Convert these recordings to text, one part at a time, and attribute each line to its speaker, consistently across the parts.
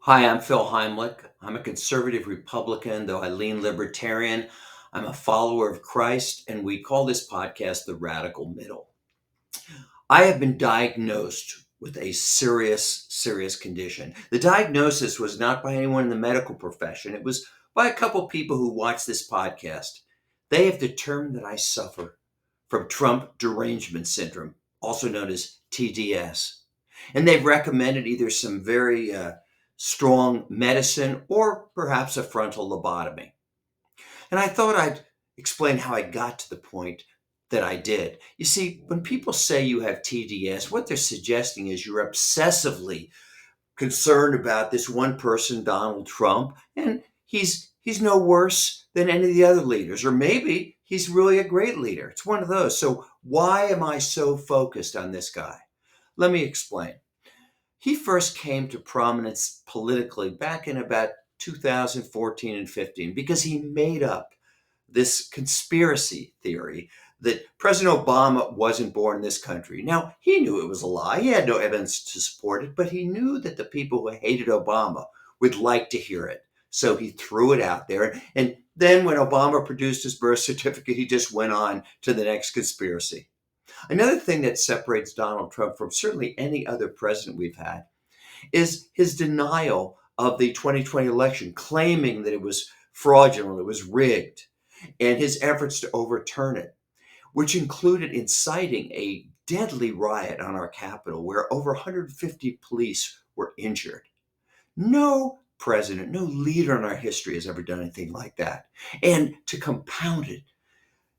Speaker 1: Hi, I'm Phil Heimlich. I'm a conservative Republican, though I lean libertarian. I'm a follower of Christ, and we call this podcast The Radical Middle. I have been diagnosed with a serious condition. The diagnosis was not by anyone in the medical profession, it was by a couple people who watch this podcast. They have determined that I suffer from Trump Derangement Syndrome, also known as TDS. And they've recommended either some very strong medicine or perhaps a frontal lobotomy. And I thought I'd explain how I got to the point that I did. You see, when people say you have TDS, what they're suggesting is you're obsessively concerned about this one person, Donald Trump, and he's no worse than any of the other leaders, or maybe he's really a great leader. It's one of those. So why am I so focused on this guy? Let me explain. He first came to prominence politically back in about 2014 and 15 because he made up this conspiracy theory that President Obama wasn't born in this country. Now, he knew it was a lie. He had no evidence to support it, but he knew that the people who hated Obama would like to hear it. So he threw it out there. And then when Obama produced his birth certificate, he just went on to the next conspiracy. Another thing that separates Donald Trump from certainly any other president we've had is his denial of the 2020 election, claiming that it was fraudulent, it was rigged, and his efforts to overturn it, which included inciting a deadly riot on our Capitol where over 150 police were injured. No president, no leader in our history has ever done anything like that. And to compound it,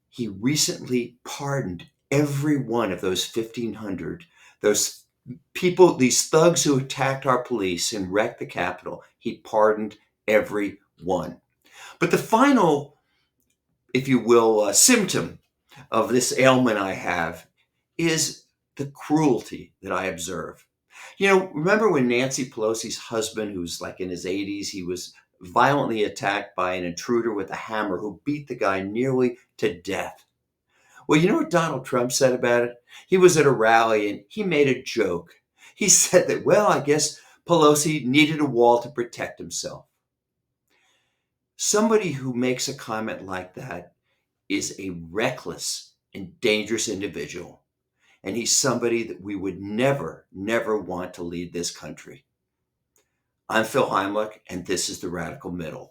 Speaker 1: he recently pardoned every one of those 1,500, those people, these thugs who attacked our police and wrecked the Capitol. He pardoned every one. But the final, if you will, symptom of this ailment I have is the cruelty that I observe. Remember when Nancy Pelosi's husband, who's like in his 80s, he was violently attacked by an intruder with a hammer who beat the guy nearly to death? Well, you know what Donald Trump said about it? He was at a rally and he made a joke. He said that, well, I guess Pelosi needed a wall to protect himself. Somebody who makes a comment like that is a reckless and dangerous individual. And he's somebody that we would never want to lead this country. I'm Phil Heimlich, and this is The Radical Middle.